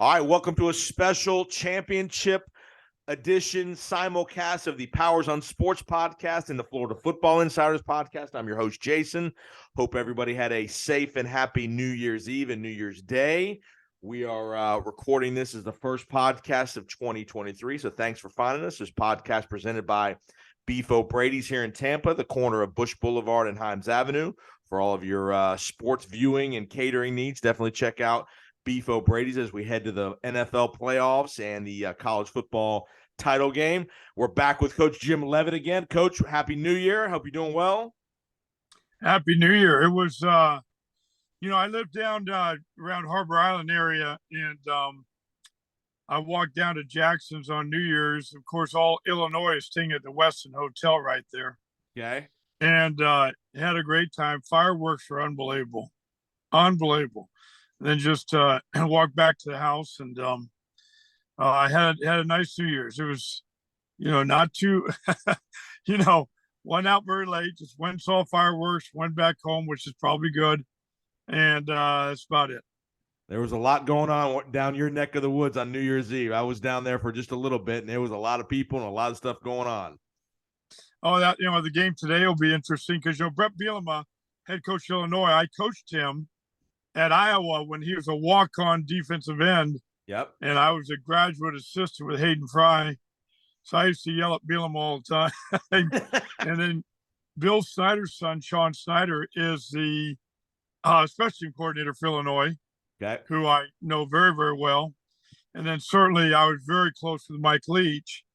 All right, welcome to a special championship edition simulcast of the Powers on Sports podcast and the Florida Football Insiders podcast. I'm your host, Jason. Hope everybody had a safe and happy New Year's Eve and New Year's Day. We are recording this as the first podcast of 2023, so thanks for finding us. This podcast presented by Beef O'Brady's here in Tampa, the corner of Bush Boulevard and Himes Avenue. For all of your sports viewing and catering needs, definitely check out Beef O'Brady's as we head to the NFL playoffs and the college football title game. We're back with Coach Jim Leavitt again. Coach, Happy New Year. Hope you're doing well. Happy New Year. It was, I lived down around Harbor Island area, and I walked down to Jackson's on New Year's. Of course, all Illinois is staying at the Westin Hotel right there. Okay. And had a great time. Fireworks were unbelievable. Unbelievable. And then just walked back to the house, and I had a nice New Year's. It was, not too, went out very late, just went and saw fireworks, went back home, which is probably good. And that's about it. There was a lot going on down your neck of the woods on New Year's Eve. I was down there for just a little bit, and there was a lot of people and a lot of stuff going on. Oh, the game today will be interesting because, Brett Bielema, head coach of Illinois, I coached him at Iowa when he was a walk-on defensive end. Yep. And I was a graduate assistant with Hayden Fry. So I used to yell at Bielema all the time. And then Bill Snyder's son, Sean Snyder, is the special team coordinator for Illinois, okay, who I know very, very well. And then certainly I was very close with Mike Leach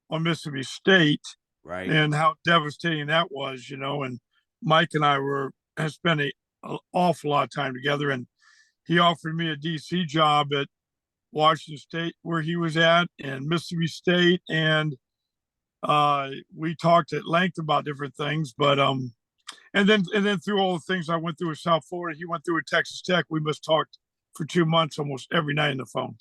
on Mississippi State. Right. And how devastating that was, and Mike and I have spent an awful lot of time together, and he offered me a DC job at Washington State where he was at and Mississippi State, and we talked at length about different things, but and then through all the things I went through with South Florida, he went through with Texas Tech. We must talk for 2 months almost every night on the phone.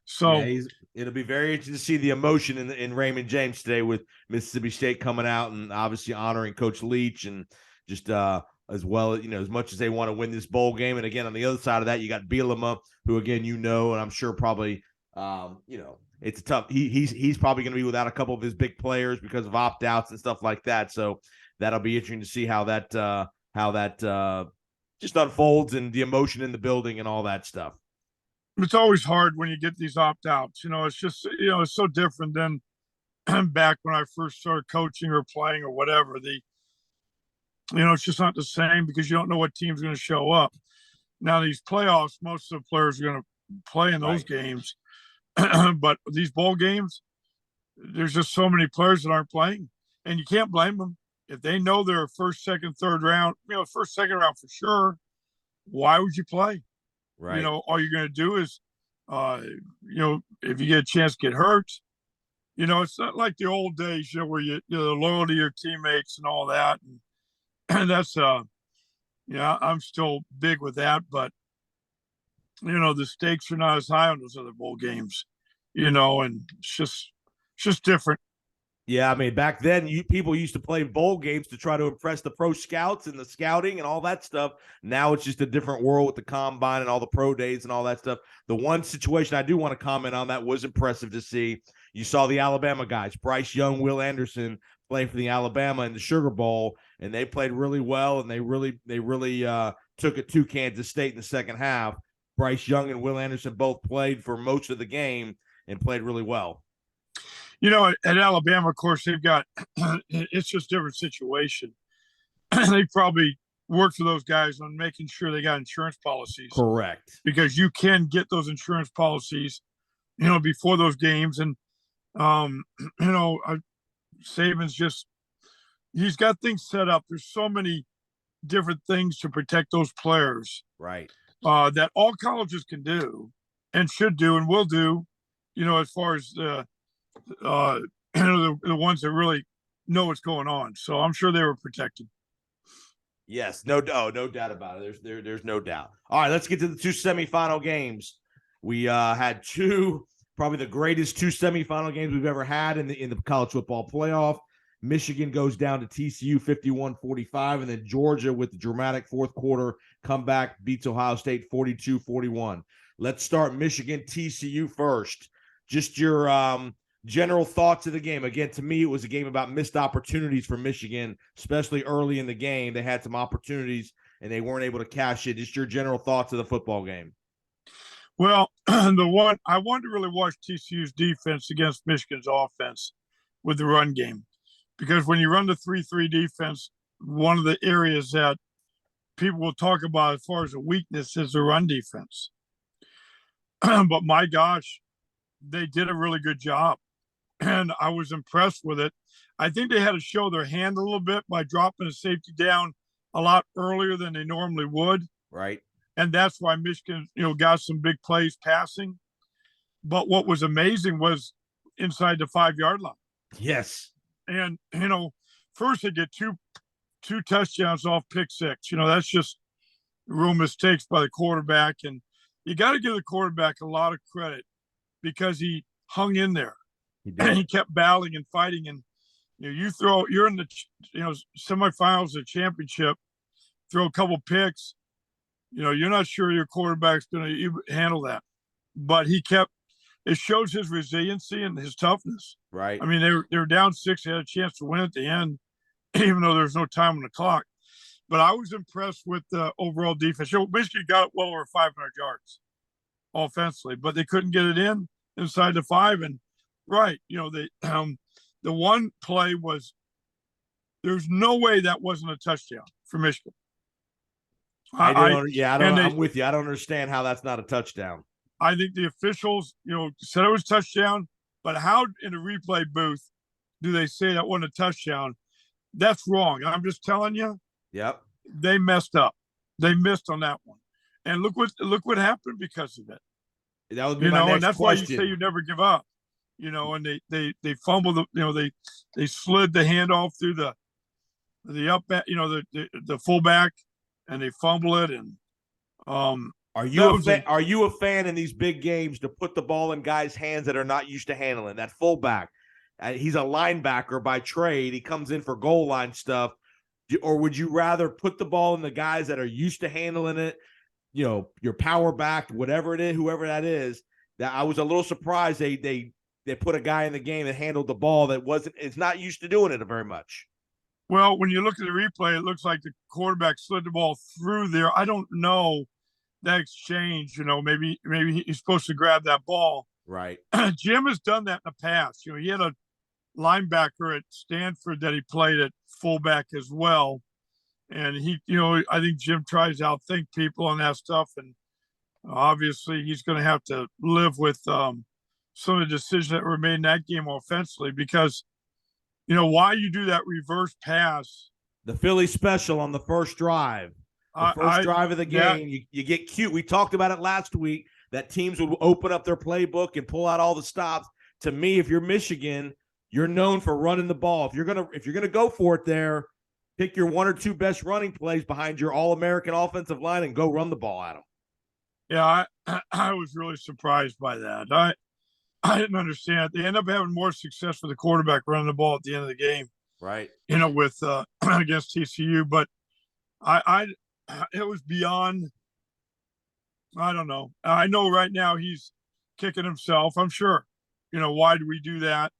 So yeah, it'll be very interesting to see the emotion in Raymond James today with Mississippi State coming out and obviously honoring Coach Leach, and just as well, as much as they want to win this bowl game. And again, on the other side of that, you got Bielema, who again, and I'm sure probably, it's a tough. He's probably going to be without a couple of his big players because of opt-outs and stuff like that. So that'll be interesting to see how that just unfolds and the emotion in the building and all that stuff. It's always hard when you get these opt-outs. It's just, it's so different than back when I first started coaching or playing or whatever. It's just not the same because you don't know what team's going to show up. Now, these playoffs, most of the players are going to play in those games. But these bowl games, there's just so many players that aren't playing. And you can't blame them. If they know they're first, second, third round, first, second round for sure, why would you play? Right. All you're going to do is, if you get a chance to get hurt, it's not like the old days, where the loyalty to your teammates and all that. And that's, I'm still big with that, but, the stakes are not as high on those other bowl games, and it's just different. Yeah, I mean, back then, people used to play bowl games to try to impress the pro scouts and the scouting and all that stuff. Now it's just a different world with the combine and all the pro days and all that stuff. The one situation I do want to comment on that was impressive to see. You saw the Alabama guys, Bryce Young, Will Anderson, playing for the Alabama in the Sugar Bowl, and they played really well, and they really took it to Kansas State in the second half. Bryce Young and Will Anderson both played for most of the game and played really well. At Alabama, of course, they've got it's just a different situation. They probably worked with those guys on making sure they got insurance policies. Correct. Because you can get those insurance policies, before those games. And, Saban's he's got things set up. There's so many different things to protect those players. Right. That all colleges can do and should do and will do, as far as the ones that really know what's going on. So I'm sure they were protected. Yes, no doubt about it. There's no doubt. All right, let's get to the two semifinal games. We had probably the greatest two semifinal games we've ever had in the college football playoff. Michigan goes down to TCU 51-45, and then Georgia with the dramatic fourth quarter Comeback beats Ohio State 42-41. Let's start Michigan TCU first. Just your general thoughts of the game. Again, to me, it was a game about missed opportunities for Michigan, especially early in the game. They had some opportunities, and they weren't able to cash it. Just your general thoughts of the football game. Well, I wanted to really watch TCU's defense against Michigan's offense with the run game, because when you run the 3-3 defense, one of the areas that people will talk about as far as a weakness is the run defense. But my gosh, they did a really good job, and I was impressed with it. I think they had to show their hand a little bit by dropping a safety down a lot earlier than they normally would. Right. And that's why Michigan, got some big plays passing. But what was amazing was inside the 5-yard line. Yes. And, first they get two touchdowns off pick six. That's just real mistakes by the quarterback. And you got to give the quarterback a lot of credit because he hung in there. He kept battling and fighting. And, you're in the, semifinals of the championship, throw a couple picks. You're not sure your quarterback's going to handle that. But it shows his resiliency and his toughness. Right. I mean, they were down 6, they had a chance to win at the end, even though there's no time on the clock. But I was impressed with the overall defense. Michigan got it well over 500 yards offensively, but they couldn't get it inside the 5. And the one play was, there's no way that wasn't a touchdown for Michigan. I'm with you. I don't understand how that's not a touchdown. I think the officials, said it was a touchdown, but how in the replay booth do they say that wasn't a touchdown? That's wrong. I'm just telling you. Yep. They messed up. They missed on that one. And look what happened because of it. That would be my next and that's question. Why you say you never give up. And they fumbled, they slid the handoff through the up back, the fullback, and they fumble it. And are you a fan in these big games to put the ball in guys' hands that are not used to handling? That fullback, he's a linebacker by trade. He comes in for goal line stuff. Or would you rather put the ball in the guys that are used to handling it? Your power back, whatever it is, whoever that is. That I was a little surprised they put a guy in the game that handled the ball it's not used to doing it very much. Well, when you look at the replay, it looks like the quarterback slid the ball through there. I don't know that exchange. Maybe he's supposed to grab that ball. Right. Jim has done that in the past. He had a linebacker at Stanford that he played at fullback as well. And I think Jim tries to outthink people on that stuff. And obviously he's going to have to live with some of the decisions that were made in that game offensively, because why you do that reverse pass. The Philly special on the first drive. The first drive of the game, you get cute. We talked about it last week, that teams would open up their playbook and pull out all the stops. To me, if you're Michigan, you're known for running the ball. If you're gonna go for it there, pick your 1 or 2 best running plays behind your All-American offensive line and go run the ball at them. Yeah, I was really surprised by that. I didn't understand. They end up having more success with the quarterback running the ball at the end of the game, right? With against TCU. But it was beyond. I don't know. I know right now he's kicking himself. I'm sure. Why do we do that?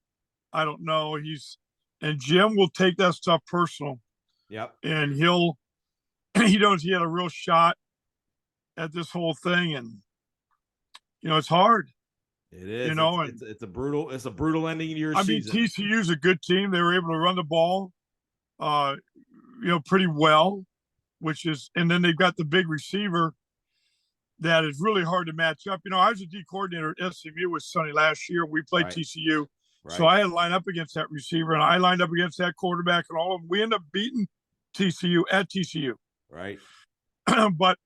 I don't know. And Jim will take that stuff personal. Yep. And he knows he had a real shot at this whole thing, and it's hard. It is. It's a brutal ending to your season. I mean, TCU's a good team. They were able to run the ball, pretty well, and then they've got the big receiver that is really hard to match up. I was a D coordinator at SMU with Sonny last year. We played TCU. Right. So I had to line up against that receiver, and I lined up against that quarterback, and all of them. We ended up beating TCU at TCU. Right. But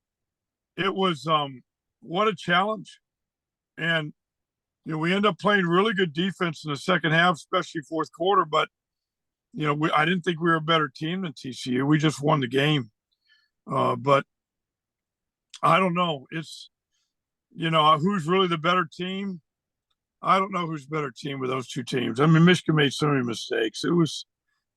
it was what a challenge. And we end up playing really good defense in the second half, especially fourth quarter. But I didn't think we were a better team than TCU. We just won the game. But I don't know. It's who's really the better team. I don't know who's the better team with those two teams. I mean, Michigan made so many mistakes. It was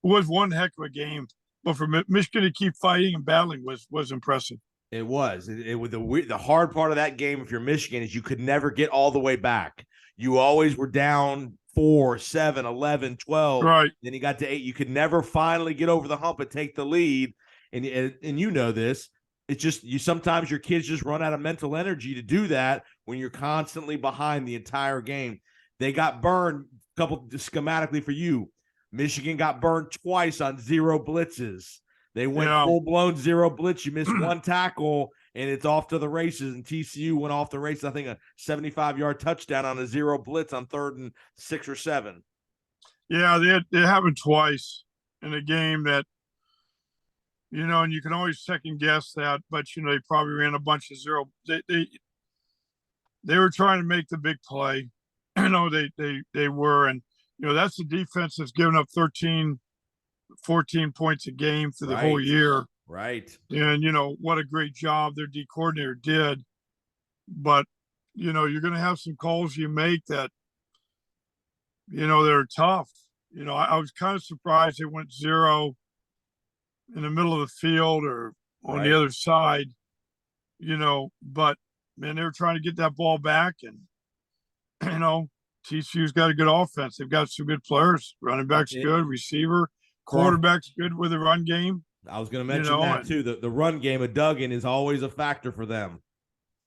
one heck of a game. But for Michigan to keep fighting and battling was impressive. It was. It was the hard part of that game. If you're Michigan, is you could never get all the way back. You always were down 4, 7, 11, 12. Right. Then you got to 8. You could never finally get over the hump and take the lead. And you know this. It's just sometimes your kids just run out of mental energy to do that when you're constantly behind the entire game. They got burned a couple schematically for you. Michigan got burned twice on 0 blitzes. They went full-blown 0 blitz. You missed one tackle, and it's off to the races. And TCU went off the races, I think, a 75-yard touchdown on a 0 blitz on 3rd and 6 or 7. Yeah, it happened twice in a game that, and you can always second guess that, but they probably ran a bunch of 0. They were trying to make the big play. They were, and that's the defense that's given up 13, 14 points a game for the whole year. Right. And what a great job their D coordinator did. But you're going to have some calls you make that they're tough. I was kind of surprised they went 0 in the middle of the field or on the other side, but man, they were trying to get that ball back. And TCU's got a good offense. They've got some good players. Running back's good, receiver, quarterback's good with the run game. I was going to mention that too. The run game of Duggan is always a factor for them.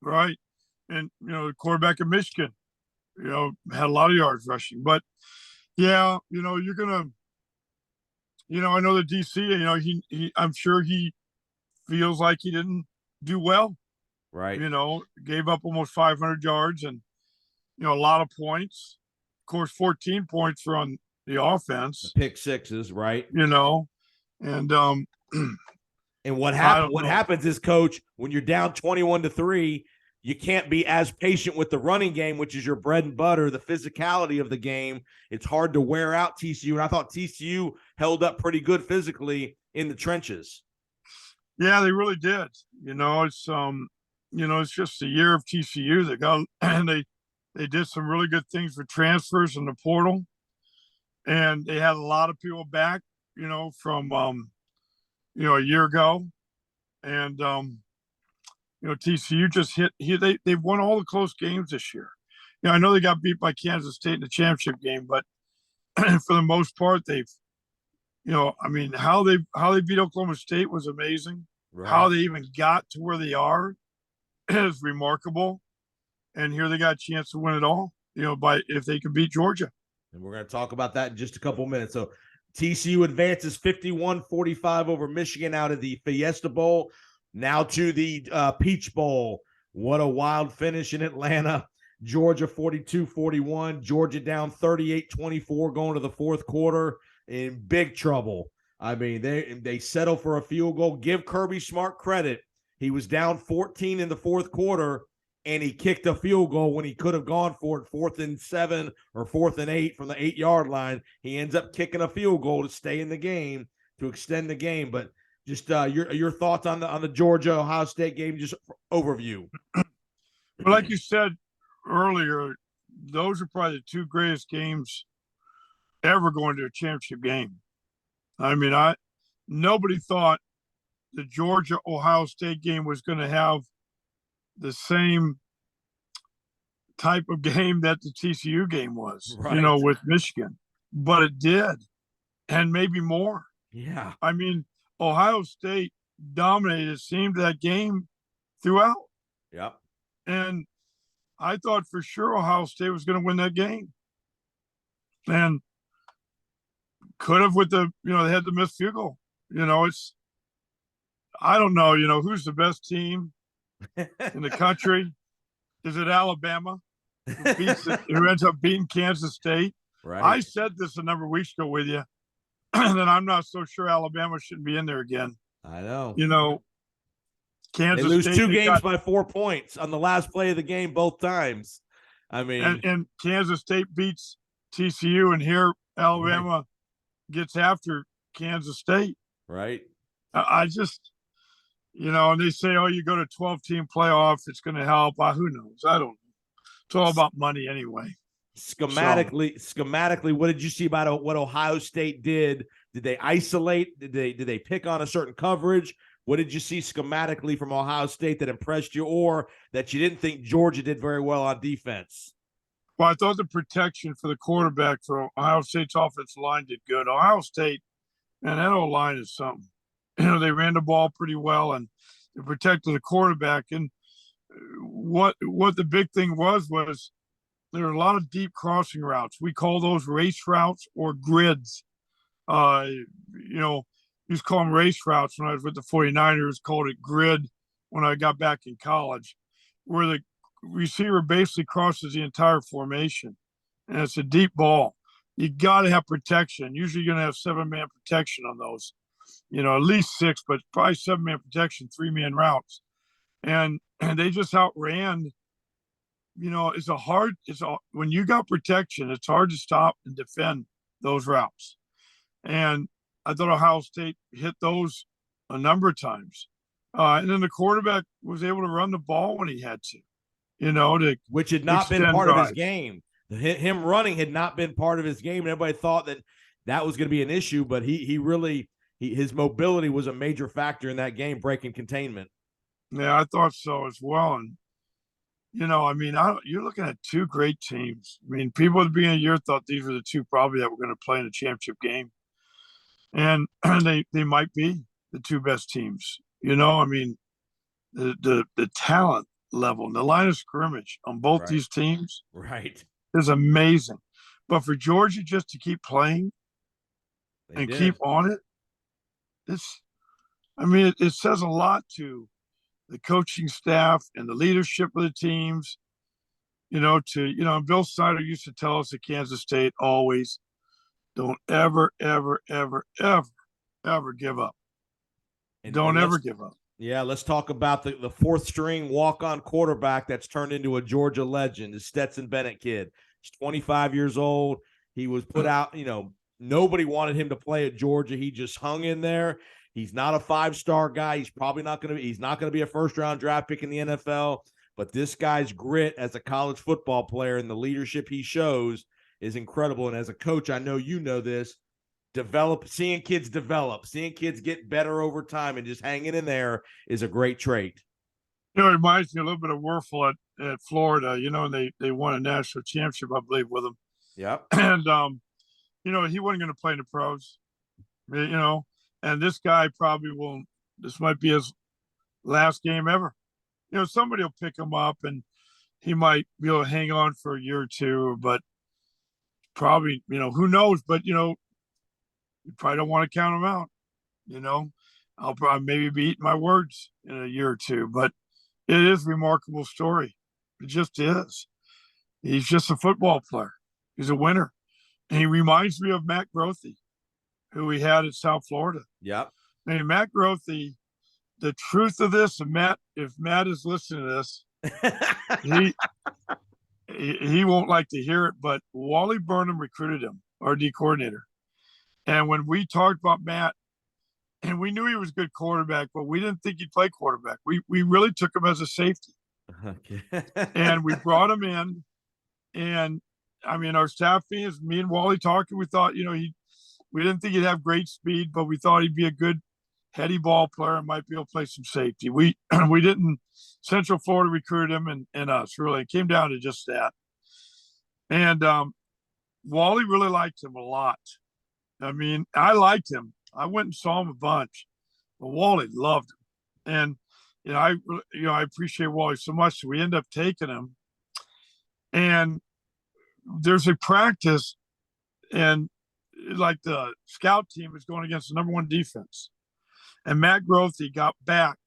Right. And, the quarterback of Michigan, had a lot of yards rushing. But, yeah, you're going to, I know the DC, he I'm sure he feels like he didn't do well. Right. Gave up almost 500 yards and, a lot of points. Of course, 14 points for on the offense. The pick sixes, right? And and what happens is, Coach, when you're down 21-3, you can't be as patient with the running game, which is your bread and butter, the physicality of the game. It's hard to wear out TCU, and I thought TCU held up pretty good physically in the trenches. Yeah, they really did. It's just a year of TCU. They got and they did some really good things for transfers in the portal, and they had a lot of people back, from a year ago, and TCU just they've won all the close games this year. I know they got beat by Kansas State in the championship game, but for the most part, they've, how they beat Oklahoma State was amazing. Right. How they even got to where they are is remarkable. And here they got a chance to win it all, if they can beat Georgia. And we're going to talk about that in just a couple of minutes. So TCU advances 51-45 over Michigan out of the Fiesta Bowl. Now to the Peach Bowl. What a wild finish in Atlanta. Georgia 42-41. Georgia down 38-24 going to the fourth quarter in big trouble. I mean, they settle for a field goal. Give Kirby Smart credit. He was down 14 in the fourth quarter, and he kicked a field goal when he could have gone for it 4th and 7 or 4th and 8 from the 8-yard line. He ends up kicking a field goal to stay in the game, to extend the game. But just your thoughts on the Georgia-Ohio State game, just overview. Well, like you said earlier, those are probably the 2 greatest games ever going to a championship game. I mean, nobody thought the Georgia-Ohio State game was going to have the same type of game that the TCU game was, with Michigan. But it did, and maybe more. Yeah. I mean, Ohio State dominated, it seemed, that game throughout. Yep. And I thought for sure Ohio State was going to win that game. And could have with they had the missed field goal. I don't know, who's the best team in the country? Is it Alabama who ends up beating Kansas State? Right. I said this a number of weeks ago with you, and I'm not so sure Alabama shouldn't be in there again. I know. Kansas they lose State, 2 games by 4 points on the last play of the game both times. I mean, and Kansas State beats TCU, and here Alabama gets after Kansas State. Right. I just, and they say, oh, you go to 12-team playoff, it's going to help. Who knows? I don't know. It's all about money anyway. Schematically, what did you see about what Ohio State did? Did they isolate? Did they pick on a certain coverage? What did you see schematically from Ohio State that impressed you, or that you didn't think Georgia did very well on defense? Well, I thought the protection for the quarterback for Ohio State's offensive line did good. Ohio State, man, that O line is something. They ran the ball pretty well and they protected the quarterback. And what the big thing was there were a lot of deep crossing routes. We call those race routes or grids. Used to call them race routes when I was with the 49ers, called it grid when I got back in college, where the receiver basically crosses the entire formation. And it's a deep ball. You got to have protection. Usually you're going to have 7-man protection on those, at least 6, but probably 7-man protection, 3-man routes. And they just outran, when you got protection, it's hard to stop and defend those routes. And I thought Ohio State hit those a number of times. And then the quarterback was able to run the ball when he had to, which had not been part drives. of his game. Him running had not been part of his game. And everybody thought that was going to be an issue, but his mobility was a major factor in that game, breaking containment. Yeah, I thought so as well. And, you're looking at two great teams. I mean, people at the beginning of the year thought these were the two probably that were going to play in a championship game. And they might be the two best teams. The talent level and the line of scrimmage on both these teams is amazing. But for Georgia just to keep playing keep on it, it says a lot to the coaching staff and the leadership of the teams. Bill Snyder used to tell us at Kansas State always, don't ever, ever, ever, ever, ever give up. Don't ever give up. Yeah, let's talk about the fourth-string walk-on quarterback that's turned into a Georgia legend, the Stetson Bennett kid. He's 25 years old. He was put out, nobody wanted him to play at Georgia. He just hung in there. He's not a 5-star guy. He's probably not going to be a first-round draft pick in the NFL. But this guy's grit as a college football player and the leadership he shows is incredible. And as a coach, I know you know this. Seeing kids develop, seeing kids get better over time and just hanging in there is a great trait. It reminds me a little bit of Werfel at Florida, and they won a national championship, I believe, with him. Yep. And, he wasn't going to play in the pros, and this guy probably this might be his last game ever. Somebody will pick him up and he might be able to hang on for a year or two, but probably, who knows, but, you probably don't want to count him out. I'll probably maybe be eating my words in a year or two, but it is a remarkable story. It just is. He's just a football player. He's a winner. And he reminds me of Matt Grothe, who we had at South Florida. Yep. Matt Grothe, the truth of this, and if Matt is listening to this, he won't like to hear it, but Wally Burnham recruited him, our D coordinator. And when we talked about Matt, and we knew he was a good quarterback, but we didn't think he'd play quarterback. We really took him as a safety. Okay. And we brought him in. And, our staff fans, me and Wally talking, we thought, we didn't think he'd have great speed, but we thought he'd be a good heady ball player and might be able to play some safety. We didn't – Central Florida recruited him and us, really. It came down to just that. And Wally really liked him a lot. I liked him. I went and saw him a bunch, but Wally loved him. And, I appreciate Wally so much. So we end up taking him. And there's a practice, and like the scout team is going against the number 1 defense. And Matt Grothe got back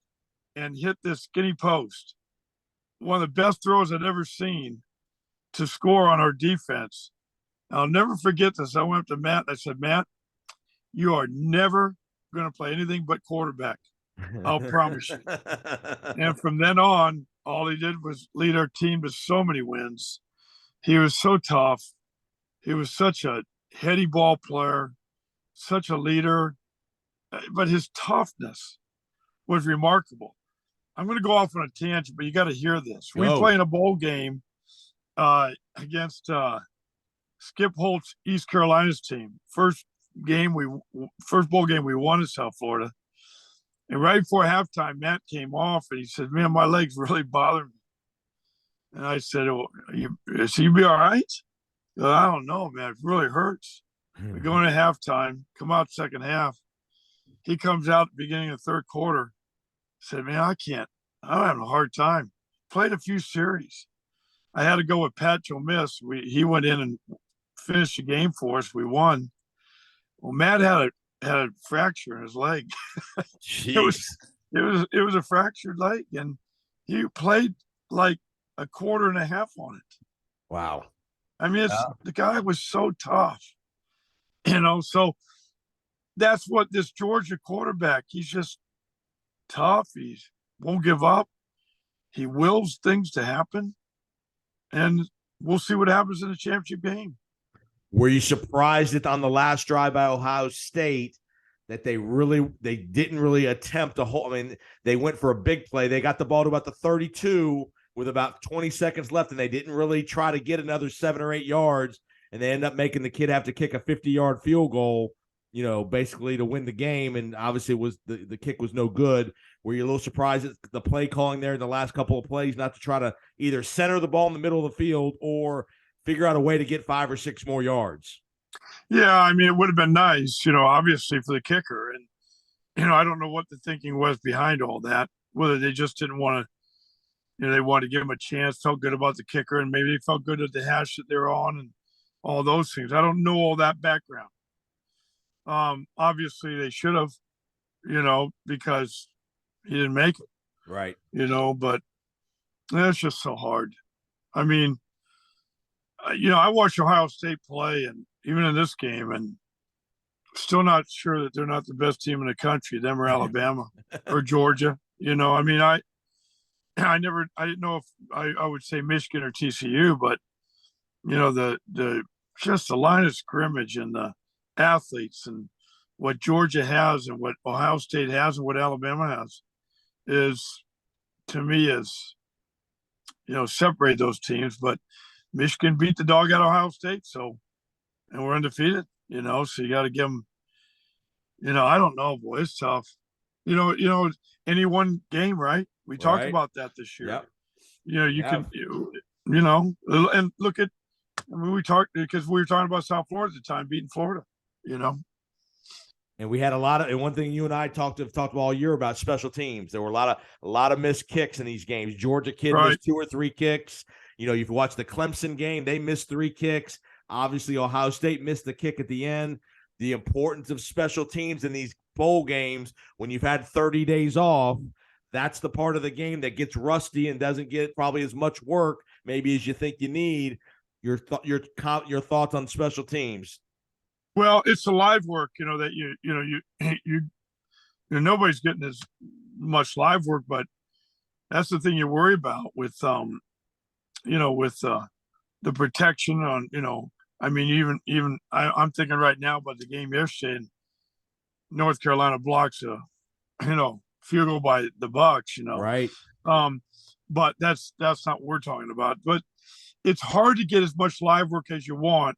and hit this skinny post. One of the best throws I'd ever seen to score on our defense. I'll never forget this. I went up to Matt and I said, Matt, you are never going to play anything but quarterback. I'll promise you. And from then on, all he did was lead our team to so many wins. He was so tough. He was such a heady ball player, such a leader. But his toughness was remarkable. I'm going to go off on a tangent, but you got to hear this. We play in a bowl game against Skip Holt's East Carolina's team. First bowl game we won in South Florida. And right before halftime, Matt came off and he said, "Man, my legs really bother me." And I said, "Oh, is he be all right?" He goes, "I don't know, man. It really hurts." We go into halftime, come out second half. He comes out at the beginning of the third quarter. Said, "Man, I can't. I'm having a hard time." Played a few series. I had to go with Pat Jomiss. He went in and finished the game for us. We won. Well, Matt had a fracture in his leg. It was Jeez. it was a fractured leg, and he played like a quarter and a half on it. Wow. I mean, the guy was so tough, So that's what this Georgia quarterback. He's just tough. He won't give up. He wills things to happen, and we'll see what happens in the championship game. Were you surprised that on the last drive by Ohio State that they didn't really attempt a whole? I mean, they went for a big play. They got the ball to about the 32 with about 20 seconds left, and they didn't really try to get another 7 or 8 yards, and they end up making the kid have to kick a 50-yard field goal, basically to win the game. And obviously, the kick was no good. Were you a little surprised at the play calling there in the last couple of plays, not to try to either center the ball in the middle of the field or figure out a way to get 5 or 6 more yards? Yeah, I mean, it would have been nice, obviously for the kicker. And, I don't know what the thinking was behind all that, whether they just didn't want to, they wanted to give him a chance, felt good about the kicker, and maybe they felt good at the hash that they're on and all those things. I don't know all that background. Obviously they should have, because he didn't make it. Right. But it's just so hard. I mean, I watched Ohio State play, and even in this game, and still not sure that they're not the best team in the country, them or Alabama or Georgia. I mean, I didn't know if I would say Michigan or TCU, but the just the line of scrimmage and the athletes and what Georgia has and what Ohio State has and what Alabama has is, to me, separate those teams. But Michigan beat the dog out of Ohio State, and we're undefeated, so you got to give them, I don't know, boy, it's tough. Any one game, right? We talked about that this year. Yep. You can, and look at, we talked because we were talking about South Florida at the time, beating Florida, And we had and one thing you and I talked about all year about special teams. There were a lot of missed kicks in these games. Georgia kid missed 2 or 3 kicks. You've watched the Clemson game, they missed 3 kicks. Obviously, Ohio State missed the kick at the end. The importance of special teams in these bowl games when you've had 30 days off, that's the part of the game that gets rusty and doesn't get probably as much work maybe as you think you need. Your thoughts on special teams? Well, it's the live work, that nobody's getting as much live work, but that's the thing you worry about with the protection on, I mean, even I'm thinking right now about the game yesterday. And North Carolina blocks a, field goal by the Bucks, Right. But that's not what we're talking about. But it's hard to get as much live work as you want,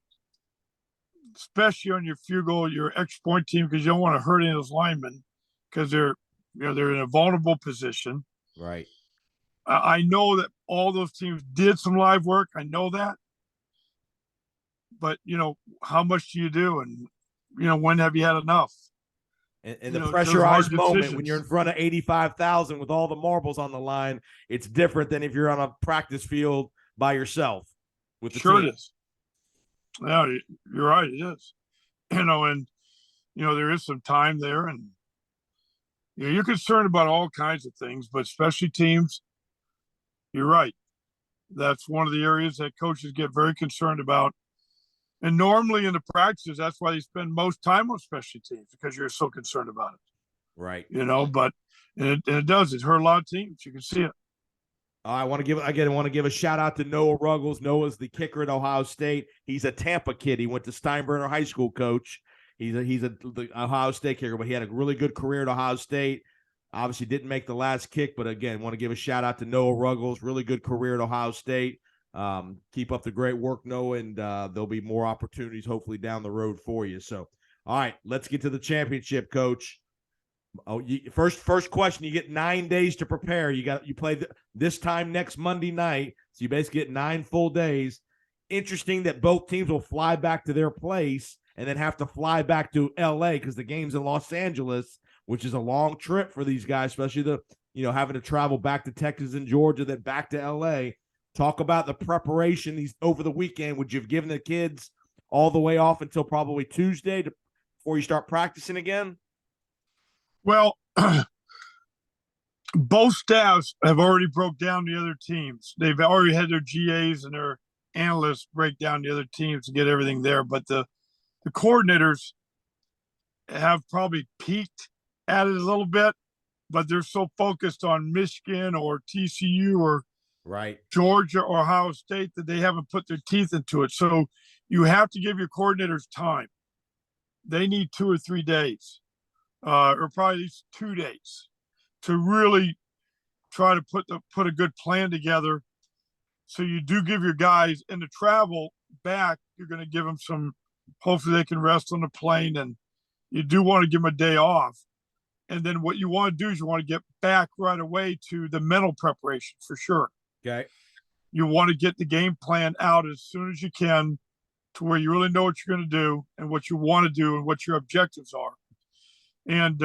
especially on your field goal, your extra point team, because you don't want to hurt any of those linemen because they're in a vulnerable position. Right. I know that all those teams did some live work. I know that. But, how much do you do? And, when have you had enough? And the pressurized moment when you're in front of 85,000 with all the marbles on the line, it's different than if you're on a practice field by yourself with the team. It is. Yeah, you're right. It is. And, there is some time there. And, you're concerned about all kinds of things, but especially teams, you're right. That's one of the areas that coaches get very concerned about. And normally in the practices, that's why they spend most time on special teams, because you're so concerned about it. Right. But it does. It hurt a lot of teams. You can see it. I want to give a shout out to Noah Ruggles. Noah's the kicker at Ohio State. He's a Tampa kid. He went to Steinbrenner High School, coach. He's the Ohio State kicker, but he had a really good career at Ohio State. Obviously didn't make the last kick, but again, want to give a shout out to Noah Ruggles. Really good career at Ohio State. Keep up the great work, Noah, and there'll be more opportunities hopefully down the road for you. So, all right, let's get to the championship, Coach. Oh, first question. You get 9 days to prepare. You play this time next Monday night, so you basically get 9 full days. Interesting that both teams will fly back to their place and then have to fly back to L.A. because the game's in Los Angeles, which is a long trip for these guys, especially having to travel back to Texas and Georgia, then back to L.A. Talk about the preparation these over the weekend. Would you have given the kids all the way off until probably Tuesday before you start practicing again? Well, both staffs have already broke down the other teams. They've already had their GAs and their analysts break down the other teams to get everything there. But the coordinators have probably peeked at it a little bit, but they're so focused on Michigan or TCU or right Georgia or Ohio State that they haven't put their teeth into it. So you have to give your coordinators time. They need 2 or 3 days, or probably at least 2 days, to really try to put a good plan together. So you do give your guys in the travel back, you're going to give them some, hopefully they can rest on the plane, and you do want to give them a day off. And then what you want to do is you want to get back right away to the mental preparation for sure. Okay. You want to get the game plan out as soon as you can to where you really know what you're going to do and what you want to do and what your objectives are. And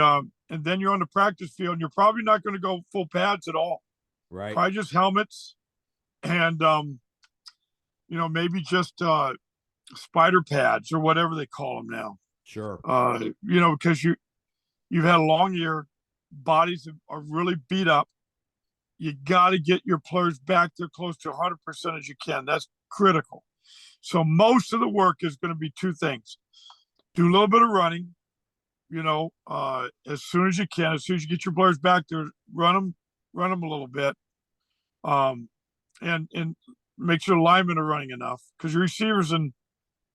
then you're on the practice field and you're probably not going to go full pads at all. Right. Probably just helmets and, maybe just spider pads or whatever they call them now. Sure. Because you've had a long year, bodies are really beat up. You got to get your players back there close to 100% as you can. That's critical. So most of the work is going to be 2 things. Do a little bit of running, as soon as you can. As soon as you get your players back there, run them a little bit. And make sure the linemen are running enough, because your receivers and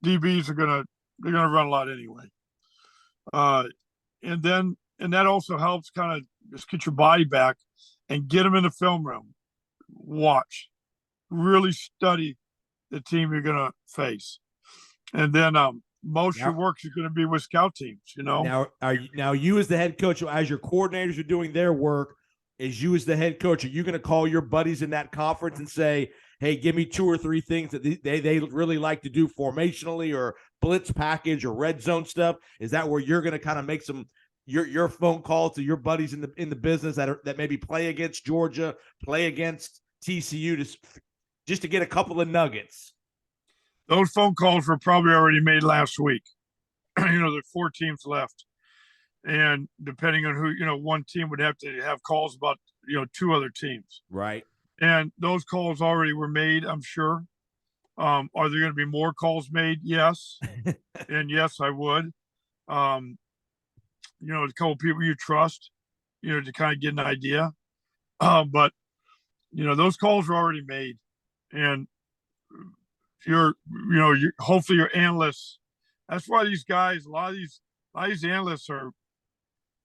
DBs they're gonna run a lot anyway. And that also helps kind of just get your body back and get them in the film room. Watch, really study the team you're going to face. And then most of your work is going to be with scout teams, Now you as the head coach, as your coordinators are doing their work, as you as the head coach, are you going to call your buddies in that conference and say, hey, give me 2 or 3 things that they really like to do formationally or blitz package or red zone stuff? Is that where you're going to kind of make some your phone call to your buddies in the business that maybe play against Georgia, play against TCU just to get a couple of nuggets? Those phone calls were probably already made last week. There's 4 teams left. And depending on who, one team would have to have calls about, 2 other teams. Right. And those calls already were made, I'm sure. Are there going to be more calls made? Yes. And yes, I would. A couple people you trust, to kind of get an idea. But, those calls are already made. And hopefully your analysts, that's why these guys, a lot of these analysts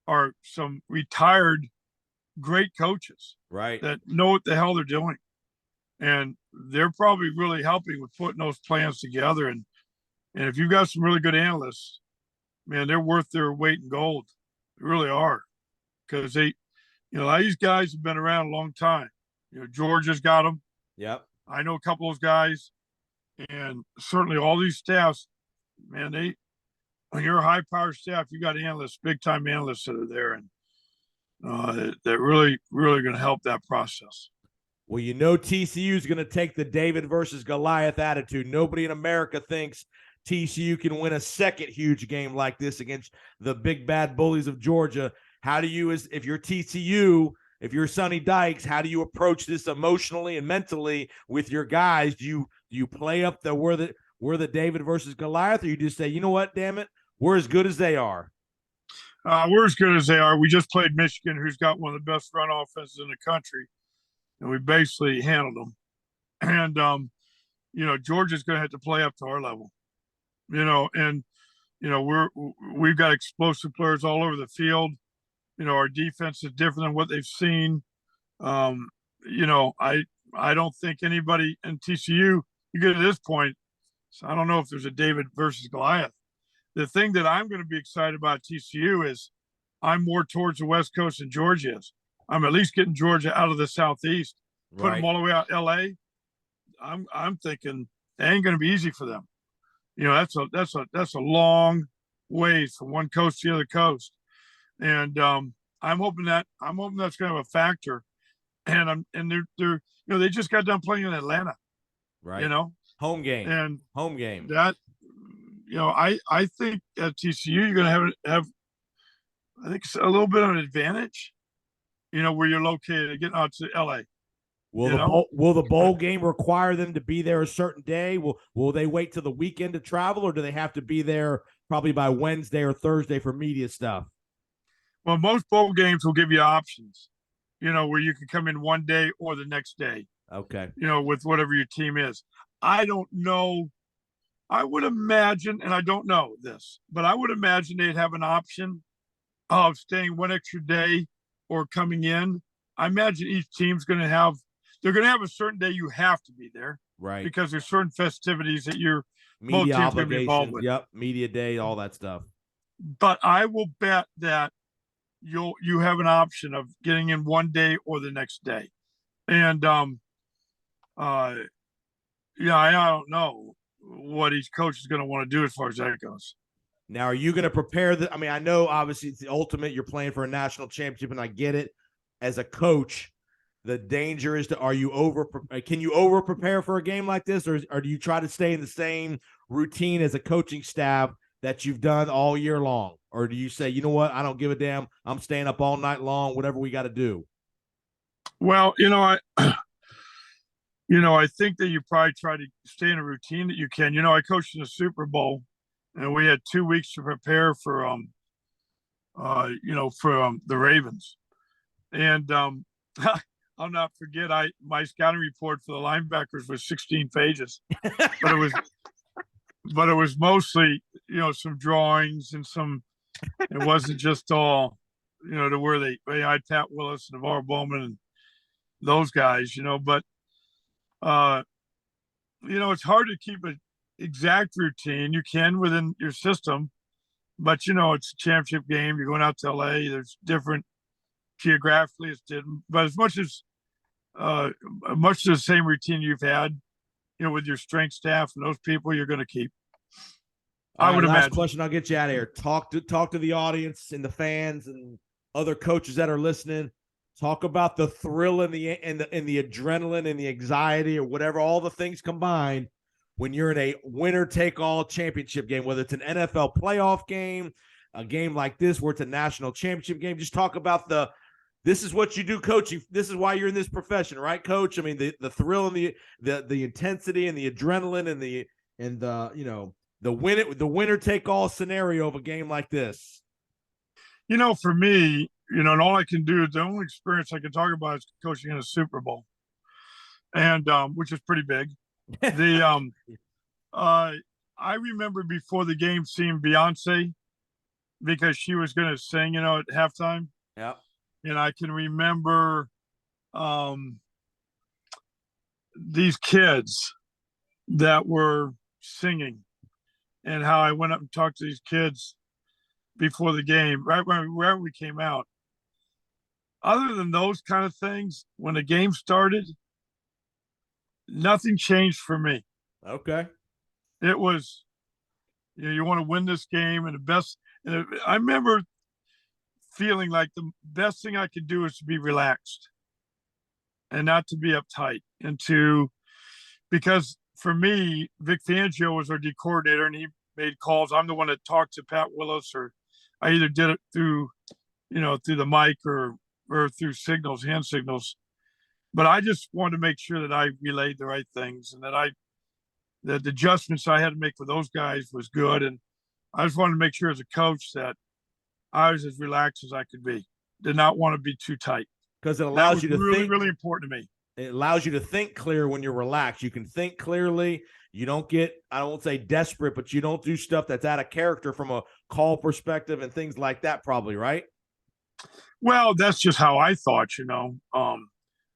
are some retired great coaches, right, that know what the hell they're doing. And they're probably really helping with putting those plans together. And if you've got some really good analysts, man, they're worth their weight in gold. They really are. Because a lot of these guys have been around a long time. Georgia's got them. Yep. I know a couple of those guys. And certainly all these staffs, man, when you're a high power staff, you got analysts, big time analysts that are there. And that really, really going to help that process. Well, TCU is going to take the David versus Goliath attitude. Nobody in America thinks TCU can win a second huge game like this against the big bad bullies of Georgia. How do you, if you're TCU, if you're Sonny Dykes, how do you approach this emotionally and mentally with your guys? Do you play up we're the David versus Goliath, or you just say, you know what, damn it, we're as good as they are? We're as good as they are. We just played Michigan, who's got one of the best run offenses in the country, and we basically handled them. And Georgia's going to have to play up to our level. We've got explosive players all over the field. Our defense is different than what they've seen. I don't think anybody in TCU, you get to this point, so I don't know if there's a David versus Goliath. The thing that I'm going to be excited about TCU is I'm more towards the West Coast than Georgia is. I'm at least getting Georgia out of the Southeast, put them Right. all the way out LA. I'm thinking it ain't going to be easy for them. That's a long ways from one coast to the other coast, and I'm hoping that's going to have a factor. And they just got done playing in Atlanta, Right. Home game. and Home game. that I think at TCU you're going to have I think a little bit of an advantage, where you're located, getting out to LA. Will the bowl game require them to be there a certain day? Will they wait till the weekend to travel, or do they have to be there probably by Wednesday or Thursday for media stuff? Well, most bowl games will give you options, where you can come in one day or the next day. Okay. With whatever your team is. I don't know. I would imagine, and I don't know this, but I would imagine they'd have an option of staying one extra day or coming in. I imagine each team's going to have a certain day you have to be there, right? Because there's certain festivities that your media both teams going to be involved with. Yep, media day, all that stuff. But I will bet that you have an option of getting in one day or the next day, and I don't know what each coach is going to want to do as far as that goes. Now, are you going to prepare I mean, I know obviously it's the ultimate. You're playing for a national championship, and I get it. As a coach, the danger is can you over prepare for a game like this, or do you try to stay in the same routine as a coaching staff that you've done all year long? Or do you say, you know what, I don't give a damn, I'm staying up all night long, whatever we got to do? Well, I think that you probably try to stay in a routine that you can. I coached in the Super Bowl, and we had 2 weeks to prepare for the Ravens. And I'll not forget, my scouting report for the linebackers was 16 pages, but it was mostly some drawings and some. It wasn't just all to where they had Pat Willis and Navarro Bowman and those guys, but it's hard to keep an exact routine. You can within your system, but it's a championship game. You're going out to LA. There's different geographically. It's different, but as much as the same routine you've had, with your strength staff and those people, you're going to keep. I would imagine. Last question, I'll get you out of here. Talk to the audience and the fans and other coaches that are listening. Talk about the thrill and the adrenaline and the anxiety, or whatever, all the things combined when you're in a winner-take-all championship game, whether it's an NFL playoff game, a game like this where it's a national championship game. Just talk about this is what you do coaching. This is why you're in this profession, right, Coach? I mean, the thrill and the intensity and the adrenaline and the winner-take-all scenario of a game like this. For me, and all I can do, the only experience I can talk about is coaching in a Super Bowl, and which is pretty big. I remember before the game seeing Beyonce because she was going to sing, at halftime. Yeah. And I can remember these kids that were singing, and how I went up and talked to these kids before the game, right when we came out. Other than those kind of things, when the game started, nothing changed for me. Okay. It was, you want to win this game, and the best. And I remember feeling like the best thing I could do is to be relaxed and not to be uptight, because for me, Vic Fangio was our D coordinator, and he made calls. I'm the one that talked to Pat Willis, or I either did it through the mic or through signals, hand signals. But I just wanted to make sure that I relayed the right things, and that the adjustments I had to make for those guys was good. And I just wanted to make sure as a coach that I was as relaxed as I could be. Did not want to be too tight. Because it allows you to think. Really important to me. It allows you to think clear when you're relaxed. You can think clearly. You don't get, I won't say desperate, but you don't do stuff that's out of character from a call perspective and things like that, probably, right? Well, that's just how I thought,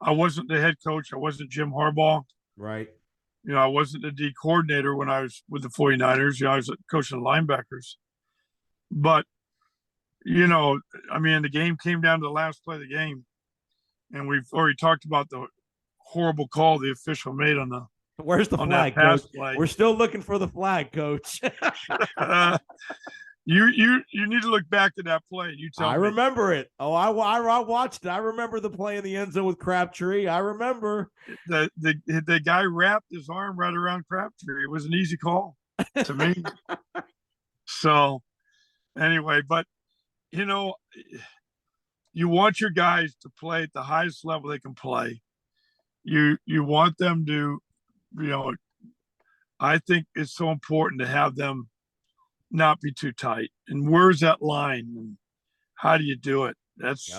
I wasn't the head coach. I wasn't Jim Harbaugh. Right. I wasn't the D coordinator when I was with the 49ers. I was coaching the linebackers. But, you know, I mean, the game came down to the last play of the game, and we've already talked about the horrible call the official made on the Where's the on that flag, pass Coach? play. We're still looking for the flag, Coach. You need to look back to that play. You tell me. I remember it. Oh, I watched it. I remember the play in the end zone with Crabtree. I remember. The guy wrapped his arm right around Crabtree. It was an easy call to me. So anyway, but you know, you want your guys to play at the highest level they can play. You want them to, you know, I think it's so important to have them not be too tight. And where's that line? And how do you do it? That's,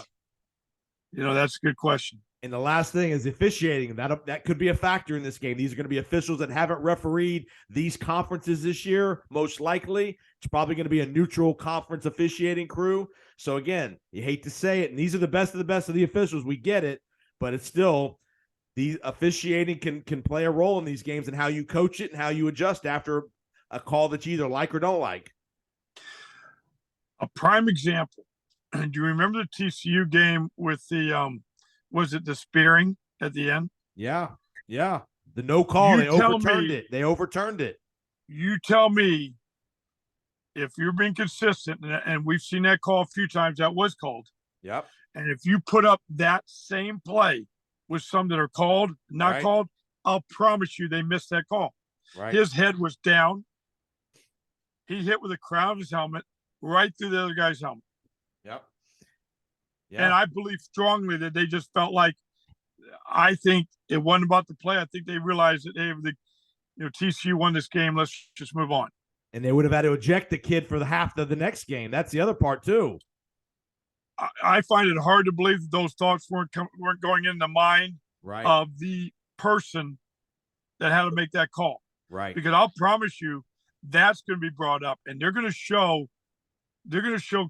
you know, that's a good question. And the last thing is officiating. That could be a factor in this game. These are going to be officials that haven't refereed these conferences this year, most likely. It's probably going to be a neutral conference officiating crew. So, again, you hate to say it, and these are the best of the officials. We get it, but it's still the officiating can play a role in these games and how you coach it and how you adjust after a call that you either like or don't like. A prime example. Do you remember the TCU game with the was it the spearing at the end? Yeah. The no call. They overturned it. You tell me if you're being consistent, and we've seen that call a few times. That was called. Yep. And if you put up that same play with some that are called, not called, I'll promise you they missed that call. Right. His head was down. He hit with the crown of his helmet right through the other guy's helmet. Yep. Yeah. And I believe strongly that they just felt like, I think it wasn't about the play. I think they realized that, hey, TCU won this game. Let's just move on. And they would have had to eject the kid for the half of the next game. That's the other part too. I find it hard to believe that those thoughts weren't going in the mind of the person that had to make that call. Right. Because I'll promise you that's going to be brought up, and they're going to show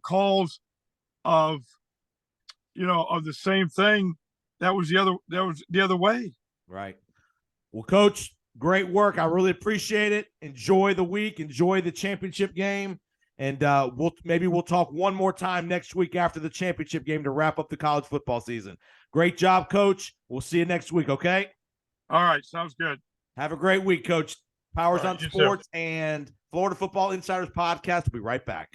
calls of, of the same thing. That was the other way. Right. Well, Coach, great work. I really appreciate it. Enjoy the week. Enjoy the championship game. And we'll talk one more time next week after the championship game to wrap up the college football season. Great job, Coach. We'll see you next week, okay? All right. Sounds good. Have a great week, Coach. Powers on Sports and Florida Football Insiders Podcast. We'll be right back.